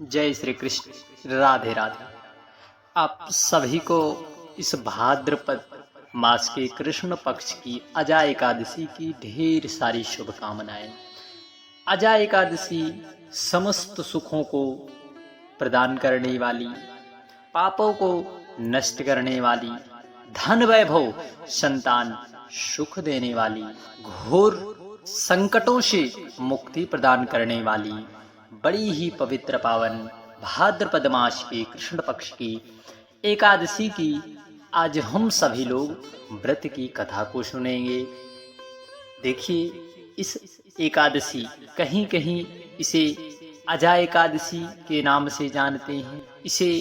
जय श्री कृष्ण। राधे राधे। आप सभी को इस भाद्रपद मास के कृष्ण पक्ष की अजा एकादशी की ढेर सारी शुभकामनाएं। अजा एकादशी समस्त सुखों को प्रदान करने वाली, पापों को नष्ट करने वाली, धन वैभव संतान सुख देने वाली, घोर संकटों से मुक्ति प्रदान करने वाली बड़ी ही पवित्र पावन भाद्रपद मास के कृष्ण पक्ष की एकादशी की आज हम सभी लोग व्रत की कथा को सुनेंगे। देखिए, इस एकादशी कहीं कहीं इसे अजा एकादशी के नाम से जानते हैं इसे,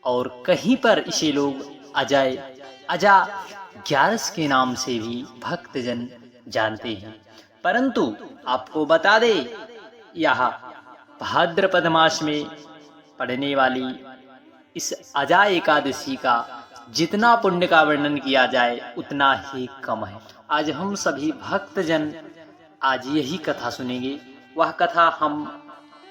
और कहीं पर इसे लोग अजा ग्यारस के नाम से भी भक्तजन जानते हैं। परंतु आपको बता दे, यह भाद्रपद मास में पड़ने वाली इस अजा एकादशी का जितना पुण्य का वर्णन किया जाए उतना ही कम है। आज हम सभी भक्तजन आज यही कथा सुनेंगे। वह कथा हम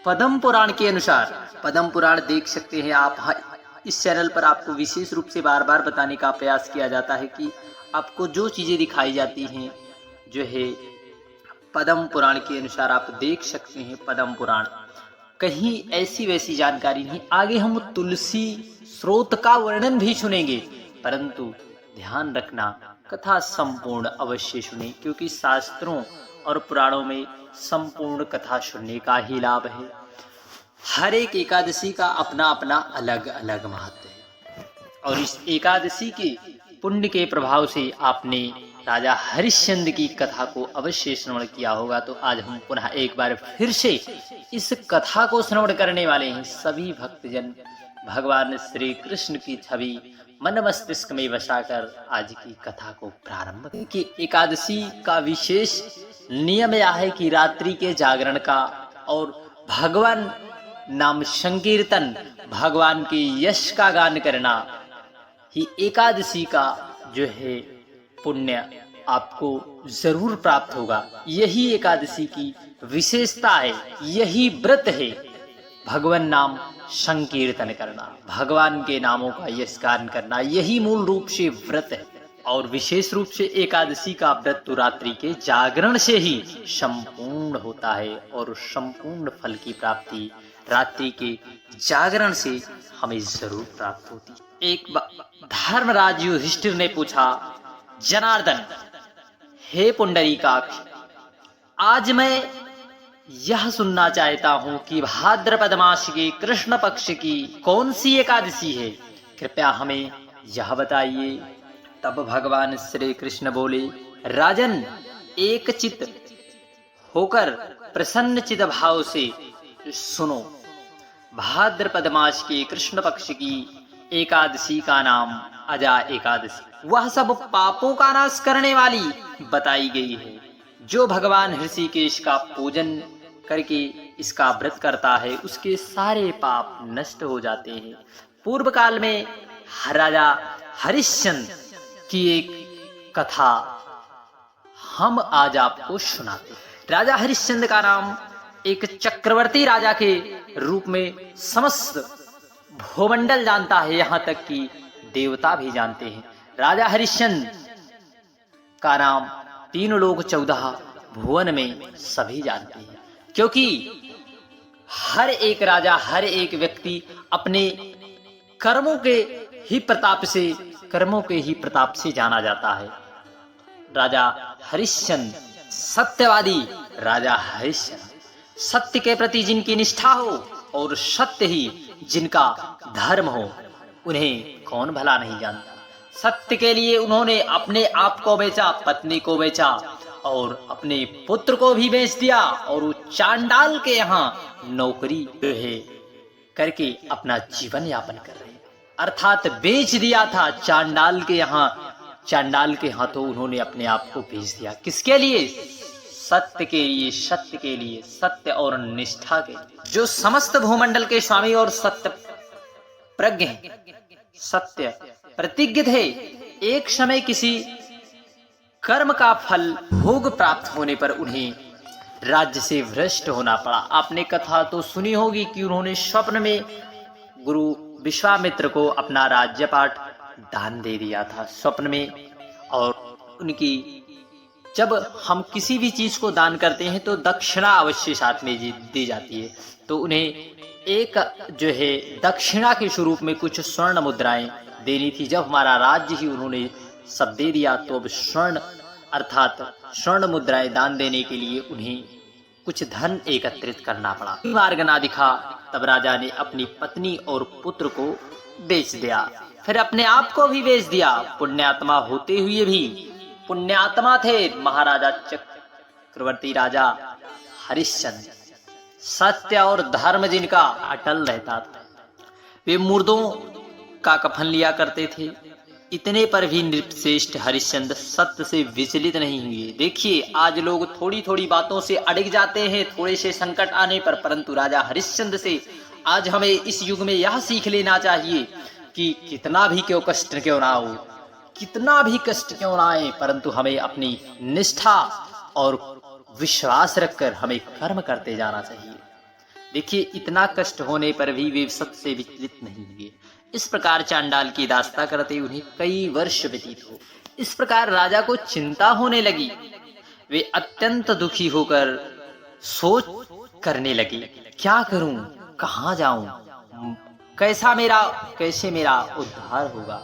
पद्म पुराण के अनुसार, पद्म पुराण देख सकते हैं आप। इस चैनल पर आपको विशेष रूप से बार बार बताने का प्रयास किया जाता है कि आपको जो चीजें दिखाई जाती हैं जो है पद्म पुराण के अनुसार आप देख सकते हैं। पद्म पुराण कहीं ऐसी वैसी जानकारी नहीं। आगे हम तुलसी स्रोत का वर्णन भी सुनेंगे, परंतु ध्यान रखना कथा संपूर्ण अवश्य सुने, क्योंकि शास्त्रों और पुराणों में संपूर्ण कथा सुनने का ही लाभ है। हर एक एकादशी का अपना अपना अलग अलग महत्व है, और इस एकादशी के पुण्य के प्रभाव से आपने राजा हरिश्चंद्र की कथा को अवश्य श्रवण किया होगा। तो आज हम पुनः एक बार फिर से इस कथा को श्रवण करने वाले हैं। सभी भक्तजन भगवान श्री कृष्ण की छवि मन मस्तिष्क में बसाकर आज की कथा को प्रारंभ करें। कि एकादशी का विशेष नियम यह है कि रात्रि के जागरण का और भगवान नाम संकीर्तन, भगवान के यश का गान करना ही एकादशी का जो है पुण्य आपको जरूर प्राप्त होगा। यही एकादशी की विशेषता है, यही व्रत है। भगवान नाम संकीर्तन करना, भगवान के नामों का यश गान करना, यही मूल रूप से व्रत है। और विशेष रूप से एकादशी का व्रत तो रात्रि के जागरण से ही संपूर्ण होता है, और संपूर्ण फल की प्राप्ति रात्रि के जागरण से हमें जरूर प्राप्त होती है। एक धर्मराज युधिष्ठिर ने पूछा, जनार्दन, हे पुंडरीकाक्ष, आज मैं यह सुनना चाहता हूं कि भाद्रपद मास के कृष्ण पक्ष की कौन सी एकादशी है, कृपया हमें यह बताइए। तब भगवान श्री कृष्ण बोले, राजन, एक चित होकर प्रसन्न चित भाव से सुनो। भाद्रपद मास के कृष्ण पक्ष की एकादशी का नाम अजा एकादशी, वह सब पापों का नाश करने वाली बताई गई है। जो भगवान ऋषिकेश का पूजन करके इसका व्रत करता है उसके सारे पाप नष्ट हो जाते हैं। पूर्व काल में राजा हरिश्चंद्र की एक कथा हम आज आपको सुनाते हैं। राजा हरिश्चंद्र का नाम एक चक्रवर्ती राजा के रूप में समस्त भूमंडल जानता है, यहाँ तक कि देवता भी जानते हैं। राजा हरिश्चंद्र का नाम 3 लोक 14 भुवन में सभी जानते हैं, क्योंकि हर एक राजा, हर एक व्यक्ति अपने कर्मों के ही प्रताप से जाना जाता है। राजा हरिश्चंद्र सत्यवादी राजा हरिश्चंद्र, सत्य के प्रति जिनकी निष्ठा हो और सत्य ही जिनका धर्म हो, उन्हें कौन भला नहीं जानता। सत्य के लिए उन्होंने अपने आप को बेचा, पत्नी को बेचा और अपने पुत्र को भी बेच दिया, और वो चांडाल के यहाँ नौकरी है करके अपना जीवन यापन कर रहे हैं। अर्थात बेच दिया था चांडाल के यहाँ, चांडाल के हाथों उन्होंने अपने आप को बेच दिया। किसके लिए? सत्य के लिए, सत्य के लिए, सत्य और निष्ठा के लिए। जो समस्त भूमंडल के स्वामी और सत्य प्रज्ञ हैं, सत्य प्रतिज्ञ थे, एक समय किसी कर्म का फल भोग प्राप्त होने पर उन्हें राज्य से भ्रष्ट होना पड़ा। आपने कथा तो सुनी होगी कि उन्होंने स्वप्न में गुरु विश्वामित्र को अपना राज्यपाट दान दे दिया था स्वप्न में। और उनकी, जब हम किसी भी चीज को दान करते हैं तो दक्षिणा अवश्य साथ में दी जाती है। तो उन्हें एक जो है दक्षिणा के स्वरूप में कुछ स्वर्ण मुद्राएं देनी थी। जब हमारा राज्य ही उन्होंने सब दे दिया तो अब स्वर्ण अर्थात स्वर्ण मुद्राएं दान देने के लिए उन्हें कुछ धन एकत्रित करना पड़ा। मार्ग ना दिखा तब राजा ने अपनी पत्नी और पुत्र को बेच दिया, फिर अपने आप को भी बेच दिया। पुण्यात्मा होते हुए भी, पुण्यात्मा थे महाराजा चक्रवर्ती राजा हरिश्चंद्र, सत्य और धर्म जिनका अटल रहता था। वे मुर्दों का कफन लिया करते थे। इतने पर भी नृपश्रेष्ठ हरिश्चंद्र सत्य से विचलित नहीं हुए। देखिए, आज लोग थोड़ी थोड़ी बातों से अड़िग जाते हैं थोड़े से संकट आने पर, परंतु राजा हरिश्चंद्र से आज हमें इस युग में यह सीख लेना चाहिए कि कितना भी क्यों कष्ट क्यों ना हो, कितना भी कष्ट क्यों ना आए, परंतु हमें अपनी निष्ठा और विश्वास रखकर हमें कर्म करते जाना चाहिए। देखिए, इतना कष्ट होने पर भी वे सत्य से विचलित नहीं हुए। इस प्रकार चांडाल की दास्ता करते उन्हें कई वर्ष व्यतीत हो। इस प्रकार राजा को चिंता होने लगी। वे अत्यंत दुखी होकर सोच करने लगे, क्या करूं, कहां जाऊं, कैसे मेरा उद्धार होगा।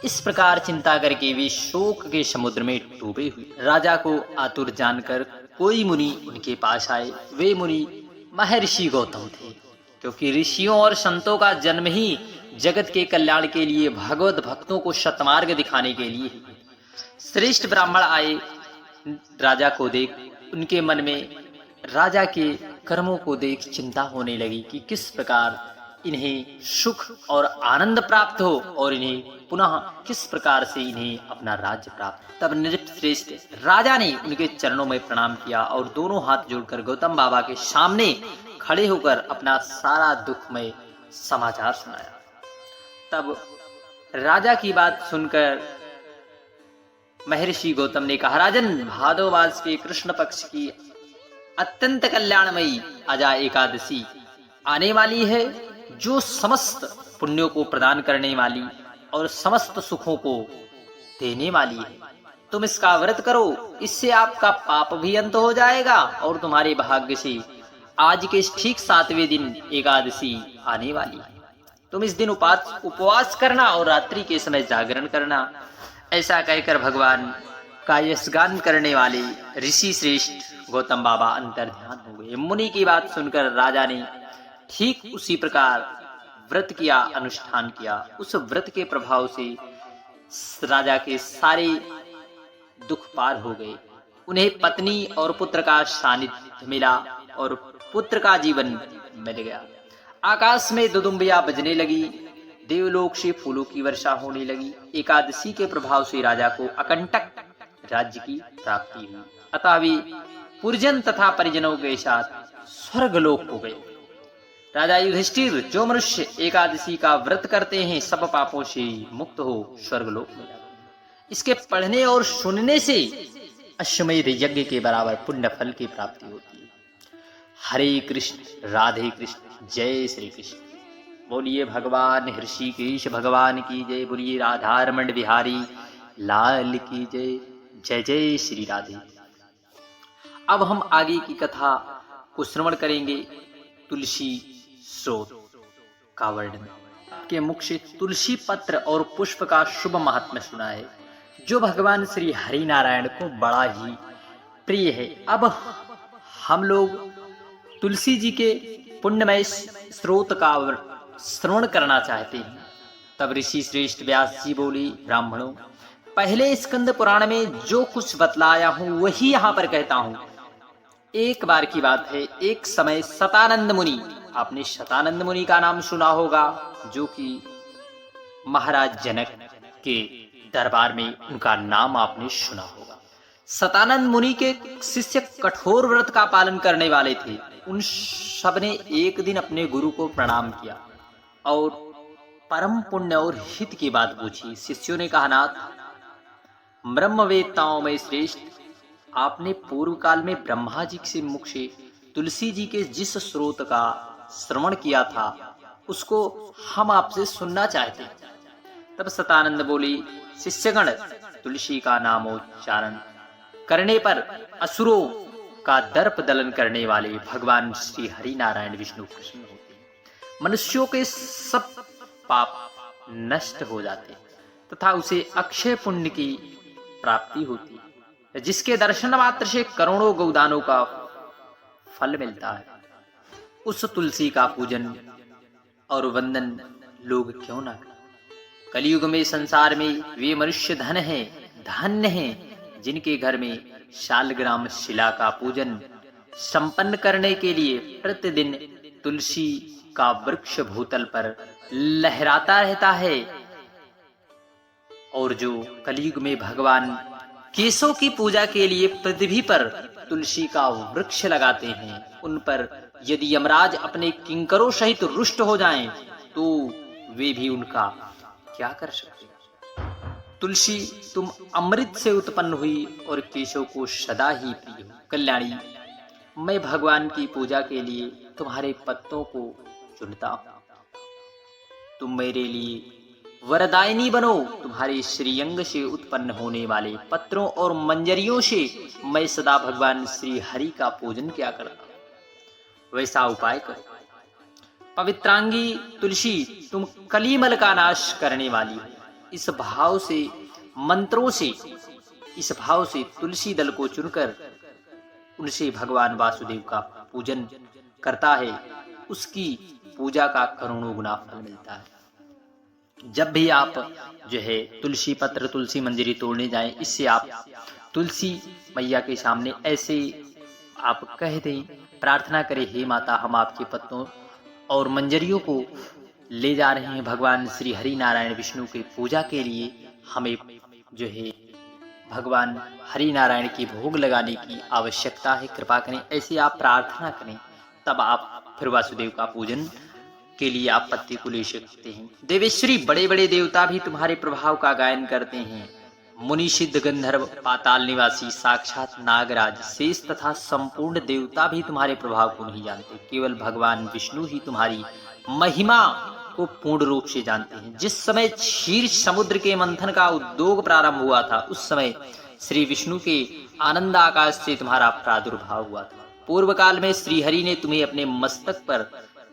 इस प्रकार चिंता करके वे शोक के समुद्र में डूबे हुए। राजा को आतुर जानकर कोई मुनि उनके पास आए। वे मुनि महर्षि गौतम थे, क्योंकि ऋषियों और संतों का जन्म ही जगत के कल्याण के लिए, भगवत भक्तों को सतमार्ग दिखाने के लिए। श्रेष्ठ ब्राह्मण आए, राजा को देख उनके मन में राजा के कर्मों को देख चिंता होने लगी कि किस प्रकार इन्हें सुख और आनंद प्राप्त हो और इन्हें पुनः किस प्रकार से इन्हें अपना राज्य प्राप्त। तब नृपश्रेष्ठ राजा ने उनके चरणों में प्रणाम किया और दोनों हाथ जोड़कर गौतम बाबा के सामने खड़े होकर अपना सारा दुखमय समाचार सुनाया। तब राजा की बात सुनकर महर्षि गौतम ने कहा, राजन, भादो मास के कृष्ण पक्ष की अत्यंत कल्याणमयी अजा एकादशी आने वाली है, जो समस्त पुण्यों को प्रदान करने वाली और समस्त सुखों को देने वाली है। तुम इसका व्रत करो, इससे आपका पाप भी अंत हो जाएगा और तुम्हारे भाग्य से आज के ठीक 7वें दिन एकादशी आने वाली है। तुम इस दिन उपवास करना और रात्रि के समय जागरण करना। ऐसा कहकर भगवान का यशगान करने वाले ऋषि श्रेष्ठ गौतम बाबा अंतर्ध्यान हो गए। मुनि की बात सुनकर राजा ने ठीक उसी प्रकार व्रत किया, अनुष्ठान किया। उस व्रत के प्रभाव से राजा के सारे दुख पार हो गए। उन्हें पत्नी और पुत्र का सानिध्य मिला और पुत्र का जीवन मिल गया। आकाश में दुदुम्बियां बजने लगी, देवलोक से फूलों की वर्षा होने लगी। एकादशी के प्रभाव से राजा को अकंटक राज्य की प्राप्ति हुई। अतः वे पुरजन तथा परिजनों के साथ स्वर्गलोक हो गए। राजा युधिष्ठिर, जो मनुष्य एकादशी का व्रत करते हैं सब पापों से मुक्त हो स्वर्गलोक में जाते। इसके पढ़ने और सुनने से अश्वमेध यज्ञ के बराबर पुण्य फल की प्राप्ति होती है। हरे कृष्ण, राधे कृष्ण, जय श्री कृष्ण। बोलिए भगवान ऋषिकेश भगवान की जय। बोलिए राधारमण बिहारी लाल की जय। जय जय श्री राधे। अब हम आगे की कथा को श्रवण करेंगे। तुलसी स्रोत का वर्णन के मुख से तुलसी पत्र और पुष्प का शुभ महात्म्य सुना है, जो भगवान श्री हरि नारायण को बड़ा ही प्रिय है। अब हम लोग तुलसी जी के पुण्यमय स्रोत का श्रवण करना चाहते हैं। तब ऋषि श्रेष्ठ व्यास जी बोले, ब्राह्मणों, पहले स्कंद पुराण में जो कुछ बतलाया हूं वही यहां पर कहता हूं। एक बार की बात है, एक समय शतानंद मुनि, आपने शतानंद मुनि का नाम सुना होगा, जो कि महाराज जनक के दरबार में उनका नाम आपने सुना होगा। शतानंद मुनि के शिष्य कठोर व्रत का पालन करने वाले थे। उन सब ने एक दिन अपने गुरु को प्रणाम किया और परम पुण्य और हित की बात पूछी। शिष्यों ने कहा, नाथ, ब्रह्मवेत्ताओं में श्रेष्ठ आपने पूर्व काल में ब्रह्मा जी से मुख से तुलसी जी के जिस स्रोत का श्रवण किया था उसको हम आपसे सुनना चाहते हैं। तब सतानंद बोली, शिष्यगण, तुलसी का नामोच्चारण करने पर असुरों का दर्प दलन करने वाले भगवान श्री हरि नारायण विष्णु प्रसन्न होते हैं। मनुष्यों के सब पाप नष्ट हो जाते हैं तथा उसे अक्षय पुण्य की प्राप्ति होती है, जिसके दर्शन मात्र से करोड़ों गौदानों का फल मिलता है। उस तुलसी का पूजन और वंदन लोग क्यों ना करें। कलयुग में संसार में वे मनुष्य धन्य हैं जिनके घर में शालग्राम शिला का पूजन संपन्न करने के लिए प्रतिदिन तुलसी का वृक्ष भूतल पर लहराता रहता है। और जो कलयुग में भगवान केशव की पूजा के लिए पृथ्वी पर तुलसी का वृक्ष लगाते हैं, उन पर यदि यमराज अपने किंकरों सहित रुष्ट हो जाएं, तो वे भी उनका क्या कर सकते। तुलसी, तुम अमृत से उत्पन्न हुई और केशव को सदा ही प्रिय हो। कल्याणी, मैं भगवान की पूजा के लिए तुम्हारे पत्तों को चुनता हूं। तुम मेरे लिए वरदायिनी बनो। तुम्हारे श्रीअंग से उत्पन्न होने वाले पत्रों और मंजरियों से मैं सदा भगवान श्री हरि का पूजन क्या करता, वैसा उपाय करो। पवित्रांगी तुलसी, तुम कलीमल का नाश करने वाली हो। इस भाव से मंत्रों से, इस भाव से तुलसी दल को चुनकर उनसे भगवान वासुदेव का पूजन करता है, उसकी पूजा का करोड़ों गुना फल मिलता है। जब भी आप जो है तुलसी पत्र, तुलसी मंजरी तोड़ने जाएं, इससे आप तुलसी मैया के सामने ऐसे आप कह दें, प्रार्थना करें, हे माता, हम आपके पत्तों और मंजरियों को ले जा रहे हैं भगवान श्री हरि नारायण विष्णु की पूजा के लिए। हमें जो है भगवान हरि नारायण की भोग लगाने की आवश्यकता है, कृपा करें। ऐसे आप प्रार्थना करें, तब आप फिर वासुदेव का पूजन के लिए आप पत्ते को ले सकते हैं। देवेश्वरी, बड़े बड़े देवता भी तुम्हारे प्रभाव का गायन करते हैं। मुनि, सिद्ध, गंधर्व, पाताल निवासी, साक्षात नागराज, शेष तथा संपूर्ण देवता भी तुम्हारे प्रभाव को नहीं जानते। केवल भगवान विष्णु ही तुम्हारी महिमा को पूर्ण रूप से जानते हैं। जिस समय क्षीर समुद्र के मंथन का उद्योग प्रारंभ हुआ था, उस समय श्री विष्णु के आनंद आकाश से तुम्हारा प्रादुर्भाव हुआ था। पूर्व काल में श्री हरि ने तुम्हें अपने मस्तक पर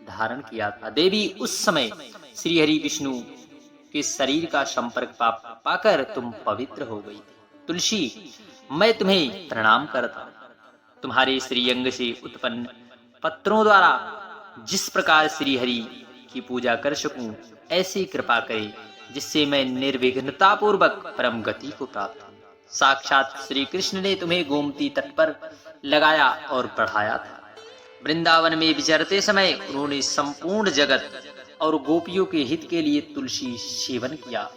धारण किया था। देवी, उस समय श्री हरि विष्णु के शरीर का संपर्क पाकर तुम पवित्र हो गई। तुलसी, मैं तुम्हें प्रणाम करता हूं। तुम्हारे श्रीअंग से उत्पन्न पत्रों द्वारा जिस प्रकार श्री हरि की पूजा कर सकूं, ऐसी कृपा करें जिससे मैं निर्विघ्नता पूर्वक परम गति को प्राप्त हूं। साक्षात श्री कृष्ण ने तुम्हें गोमती तट पर लगाया और बढ़ाया था। वृंदावन में विचरते समय उन्होंने संपूर्ण जगत और गोपियों के हित के लिए तुलसी सेवन किया।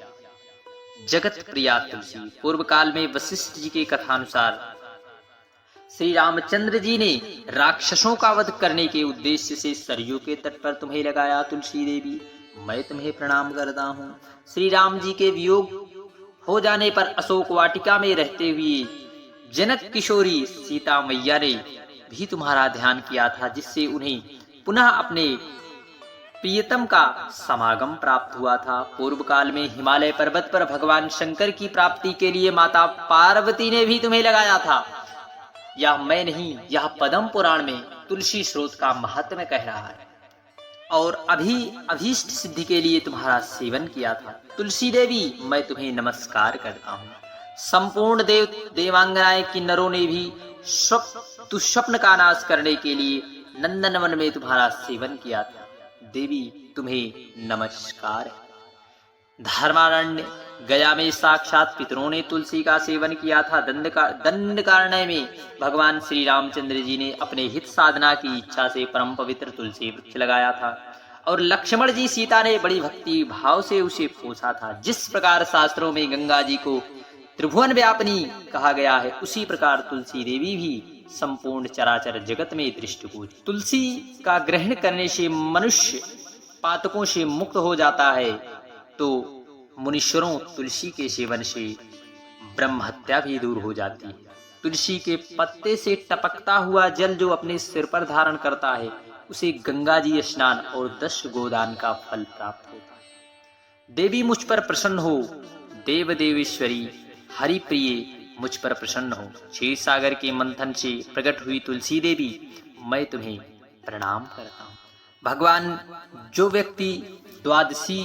जगत प्रिया तुलसी। पूर्व काल में वशिष्ठ जी के कथानुसार श्री रामचंद्र जी ने राक्षसों का वध करने के उद्देश्य से सरयू के तट पर तुम्हें लगाया। तुलसी देवी, मैं तुम्हें प्रणाम करता हूँ। श्री राम जी के वियोग हो जाने पर अशोक वाटिका में रहते हुए जनक किशोरी सीता मैया ने भी तुम्हारा ध्यान किया था, जिससे उन्हें पुनः अपने प्रियतम का समागम प्राप्त हुआ था। पूर्व काल में हिमालय पर्वत पर भगवान शंकर की प्राप्ति के लिए माता पार्वती ने भी तुम्हें लगाया था। यह मैं नहीं, यह पद्म पुराण में तुलसी स्रोत का महत्व कह रहा है। और अभीष्ट सिद्धि के लिए तुम्हारा सेवन किया था। तुलसी देवी, मैं तुम्हें नमस्कार करता हूँ। संपूर्ण देवांगनाएं किन्नरों ने भी दुःस्वप्न का नाश करने के लिए नंदनवन में तुम्हारा सेवन किया था। देवी, तुम्हें नमस्कार है। धर्मारण्य गया में साक्षात पितरों ने तुलसी का सेवन किया था। दंडकारण्य में भगवान श्री रामचंद्र जी ने अपने हित साधना की इच्छा से परम पवित्र तुलसी वृक्ष लगाया था और लक्ष्मण जी सीता ने बड़ी भक्ति भाव से उसे पोसा था। जिस प्रकार शास्त्रों में गंगा जी को त्रिभुवन व्यापिनी कहा गया है, उसी प्रकार तुलसी देवी भी संपूर्ण चराचर जगत में दृष्टिगोचर। तुलसी का ग्रहण करने से मनुष्य पातकों से मुक्त हो जाता है, तो मुनीश्वरों तुलसी के सेवन से ब्रह्म हत्या भी दूर हो जाती है। तुलसी के पत्ते से टपकता हुआ जल जो अपने सिर पर धारण करता है उसे गंगा जी स्नान और 10 गोदान का फल प्राप्त होता है। देवी मुझ पर प्रसन्न हो, देव देवेश्वरी हरि प्रिय मुझ पर प्रसन्न हो। क्षीर सागर के मंथन से प्रकट हुई तुलसी देवी, मैं तुम्हें प्रणाम करता हूँ। भगवान, जो व्यक्ति द्वादशी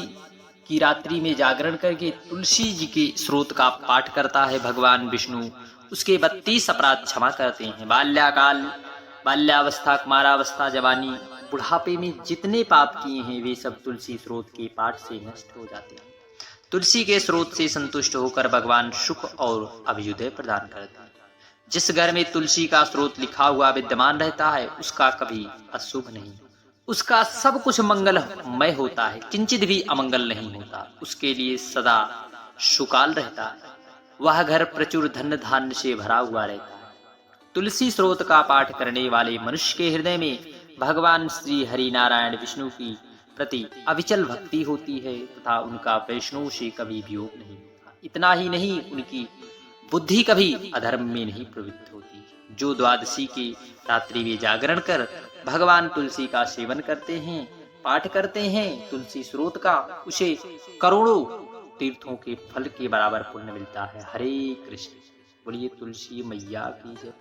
की रात्रि में जागरण करके तुलसी जी के स्रोत का पाठ करता है, भगवान विष्णु उसके 32 अपराध क्षमा करते हैं। बाल्याकाल, बाल्यावस्था, कुमारावस्था, जवानी, बुढ़ापे में जितने पाप किए हैं वे सब तुलसी स्रोत के पाठ से नष्ट हो जाते हैं। तुलसी के स्रोत से संतुष्ट होकर भगवान सुख और अभ्युदय प्रदान करते हैं। जिस घर में तुलसी का स्रोत लिखा हुआ विद्यमान रहता है उसका कभी अशुभ नहीं, उसका सब कुछ मंगलमय होता है, किंचित भी अमंगल नहीं होता, उसके लिए सदा सुकाल रहता है। वह घर प्रचुर धन धान्य से भरा हुआ रहता है। तुलसी स्रोत का पाठ करने वाले मनुष्य के हृदय में भगवान श्री हरि नारायण विष्णु की प्रति अविचल भक्ति होती है तथा उनका वैष्णव से कभी वियोग नहीं होता। इतना ही नहीं, उनकी बुद्धि कभी अधर्म में नहीं प्रवृत्त होती। जो द्वादशी की रात्रि में जागरण कर भगवान तुलसी का सेवन करते हैं, पाठ करते हैं तुलसी स्रोत का, उसे करोड़ों तीर्थों के फल के बराबर पुण्य मिलता है। हरे कृष्ण। बोलिए तुलसी मैया की जय।